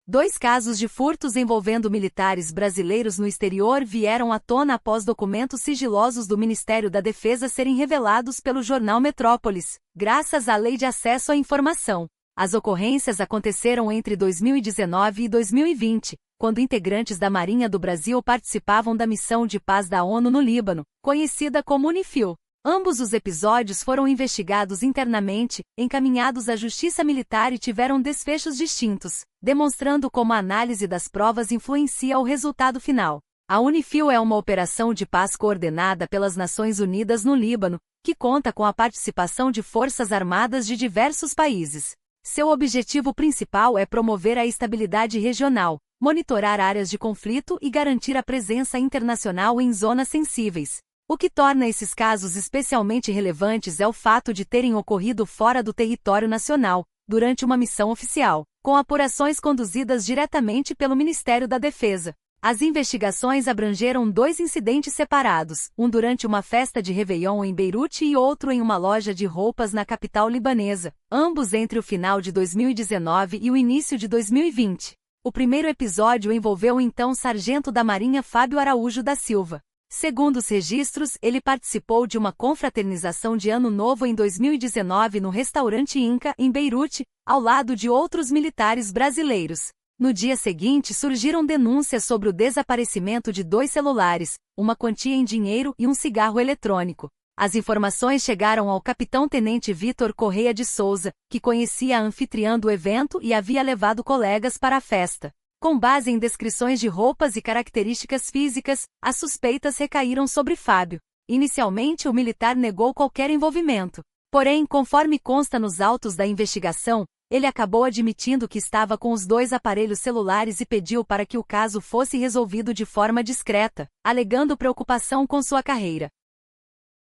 Dois casos de furtos envolvendo militares brasileiros no exterior vieram à tona após documentos sigilosos do Ministério da Defesa serem revelados pelo jornal Metrópolis, graças à Lei de Acesso à Informação. As ocorrências aconteceram entre 2019 e 2020, quando integrantes da Marinha do Brasil participavam da missão de paz da ONU no Líbano, conhecida como UNIFIL. Ambos os episódios foram investigados internamente, encaminhados à Justiça Militar e tiveram desfechos distintos, demonstrando como a análise das provas influencia o resultado final. A UNIFIL é uma operação de paz coordenada pelas Nações Unidas no Líbano, que conta com a participação de forças armadas de diversos países. Seu objetivo principal é promover a estabilidade regional, monitorar áreas de conflito e garantir a presença internacional em zonas sensíveis. O que torna esses casos especialmente relevantes é o fato de terem ocorrido fora do território nacional, durante uma missão oficial, com apurações conduzidas diretamente pelo Ministério da Defesa. As investigações abrangeram 2 incidentes separados, um durante uma festa de Réveillon em Beirute e outro em uma loja de roupas na capital libanesa, ambos entre o final de 2019 e o início de 2020. O primeiro episódio envolveu o então sargento da Marinha Fábio Araújo da Silva. Segundo os registros, ele participou de uma confraternização de Ano Novo em 2019 no restaurante Inca, em Beirute, ao lado de outros militares brasileiros. No dia seguinte surgiram denúncias sobre o desaparecimento de 2 celulares, uma quantia em dinheiro e um cigarro eletrônico. As informações chegaram ao capitão-tenente Vitor Correia de Souza, que conhecia a anfitriã do evento e havia levado colegas para a festa. Com base em descrições de roupas e características físicas, as suspeitas recaíram sobre Fábio. Inicialmente, o militar negou qualquer envolvimento. Porém, conforme consta nos autos da investigação, ele acabou admitindo que estava com os 2 aparelhos celulares e pediu para que o caso fosse resolvido de forma discreta, alegando preocupação com sua carreira.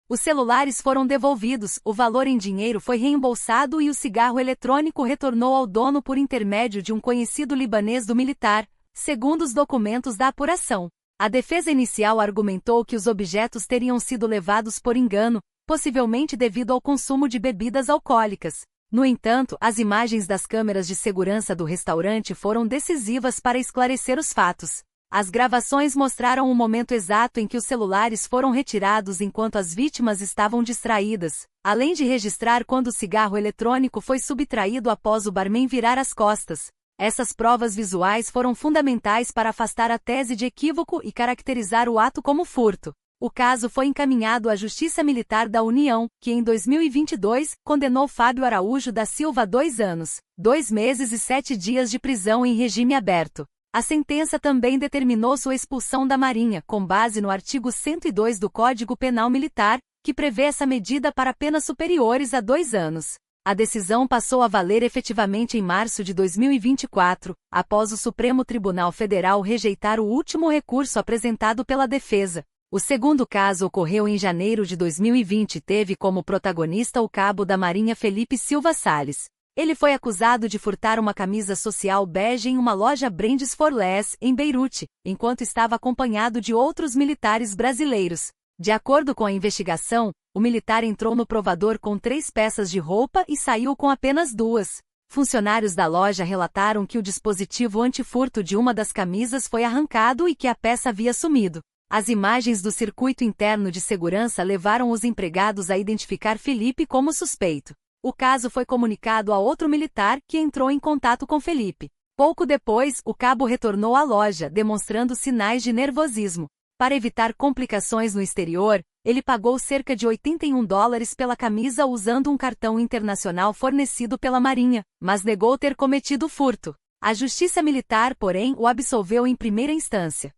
Os celulares foram devolvidos, o valor em dinheiro foi reembolsado e o cigarro eletrônico retornou ao dono por intermédio de um conhecido libanês do militar, segundo os documentos da apuração. A defesa inicial argumentou que os objetos teriam sido levados por engano, possivelmente devido ao consumo de bebidas alcoólicas. No entanto, as imagens das câmeras de segurança do restaurante foram decisivas para esclarecer os fatos. As gravações mostraram o momento exato em que os celulares foram retirados enquanto as vítimas estavam distraídas, além de registrar quando o cigarro eletrônico foi subtraído após o barman virar as costas. Essas provas visuais foram fundamentais para afastar a tese de equívoco e caracterizar o ato como furto. O caso foi encaminhado à Justiça Militar da União, que em 2022 condenou Fábio Araújo da Silva a 2 anos, 2 meses e 7 dias de prisão em regime aberto. A sentença também determinou sua expulsão da Marinha, com base no artigo 102 do Código Penal Militar, que prevê essa medida para penas superiores a 2 anos. A decisão passou a valer efetivamente em março de 2024, após o Supremo Tribunal Federal rejeitar o último recurso apresentado pela defesa. O segundo caso ocorreu em janeiro de 2020 e teve como protagonista o cabo da Marinha Felipe Silva Salles. Ele foi acusado de furtar uma camisa social bege em uma loja Brands for Less, em Beirute, enquanto estava acompanhado de outros militares brasileiros. De acordo com a investigação, o militar entrou no provador com 3 peças de roupa e saiu com apenas 2. Funcionários da loja relataram que o dispositivo antifurto de uma das camisas foi arrancado e que a peça havia sumido. As imagens do circuito interno de segurança levaram os empregados a identificar Felipe como suspeito. O caso foi comunicado a outro militar, que entrou em contato com Felipe. Pouco depois, o cabo retornou à loja, demonstrando sinais de nervosismo. Para evitar complicações no exterior, ele pagou cerca de $81 pela camisa usando um cartão internacional fornecido pela Marinha, mas negou ter cometido o furto. A Justiça Militar, porém, o absolveu em primeira instância.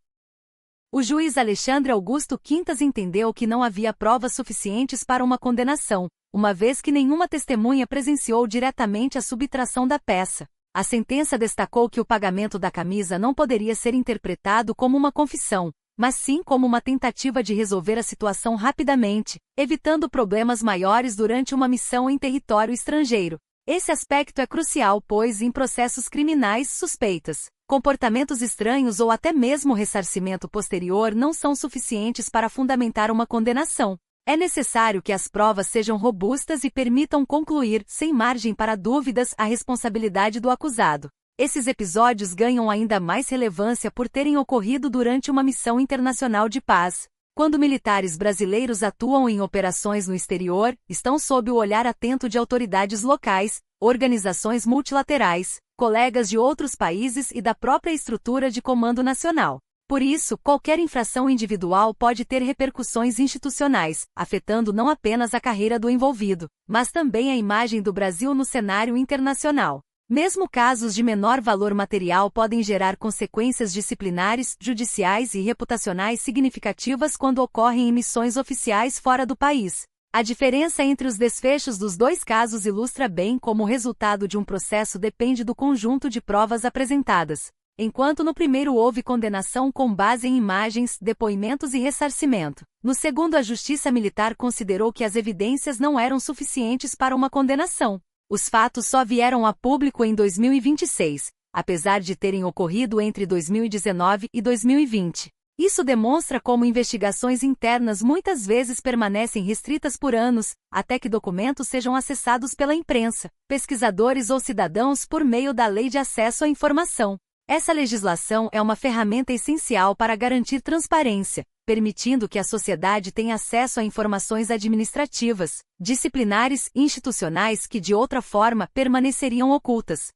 O juiz Alexandre Augusto Quintas entendeu que não havia provas suficientes para uma condenação, uma vez que nenhuma testemunha presenciou diretamente a subtração da peça. A sentença destacou que o pagamento da camisa não poderia ser interpretado como uma confissão, mas sim como uma tentativa de resolver a situação rapidamente, evitando problemas maiores durante uma missão em território estrangeiro. Esse aspecto é crucial pois em processos criminais suspeitas, comportamentos estranhos ou até mesmo ressarcimento posterior não são suficientes para fundamentar uma condenação. É necessário que as provas sejam robustas e permitam concluir, sem margem para dúvidas, a responsabilidade do acusado. Esses episódios ganham ainda mais relevância por terem ocorrido durante uma missão internacional de paz. Quando militares brasileiros atuam em operações no exterior, estão sob o olhar atento de autoridades locais, organizações multilaterais, colegas de outros países e da própria estrutura de comando nacional. Por isso, qualquer infração individual pode ter repercussões institucionais, afetando não apenas a carreira do envolvido, mas também a imagem do Brasil no cenário internacional. Mesmo casos de menor valor material podem gerar consequências disciplinares, judiciais e reputacionais significativas quando ocorrem em missões oficiais fora do país. A diferença entre os desfechos dos dois casos ilustra bem como o resultado de um processo depende do conjunto de provas apresentadas. Enquanto no primeiro houve condenação com base em imagens, depoimentos e ressarcimento, no segundo a Justiça Militar considerou que as evidências não eram suficientes para uma condenação. Os fatos só vieram a público em 2026, apesar de terem ocorrido entre 2019 e 2020. Isso demonstra como investigações internas muitas vezes permanecem restritas por anos, até que documentos sejam acessados pela imprensa, pesquisadores ou cidadãos por meio da Lei de Acesso à Informação. Essa legislação é uma ferramenta essencial para garantir transparência, permitindo que a sociedade tenha acesso a informações administrativas, disciplinares e institucionais que de outra forma permaneceriam ocultas.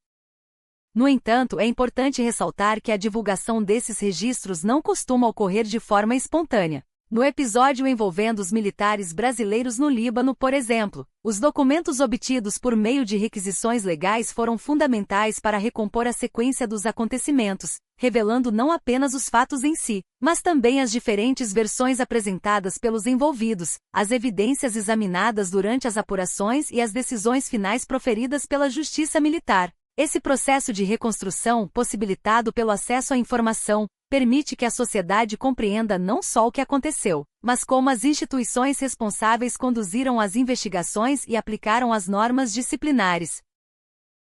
No entanto, é importante ressaltar que a divulgação desses registros não costuma ocorrer de forma espontânea. No episódio envolvendo os militares brasileiros no Líbano, por exemplo, os documentos obtidos por meio de requisições legais foram fundamentais para recompor a sequência dos acontecimentos, revelando não apenas os fatos em si, mas também as diferentes versões apresentadas pelos envolvidos, as evidências examinadas durante as apurações e as decisões finais proferidas pela Justiça Militar. Esse processo de reconstrução, possibilitado pelo acesso à informação, permite que a sociedade compreenda não só o que aconteceu, mas como as instituições responsáveis conduziram as investigações e aplicaram as normas disciplinares.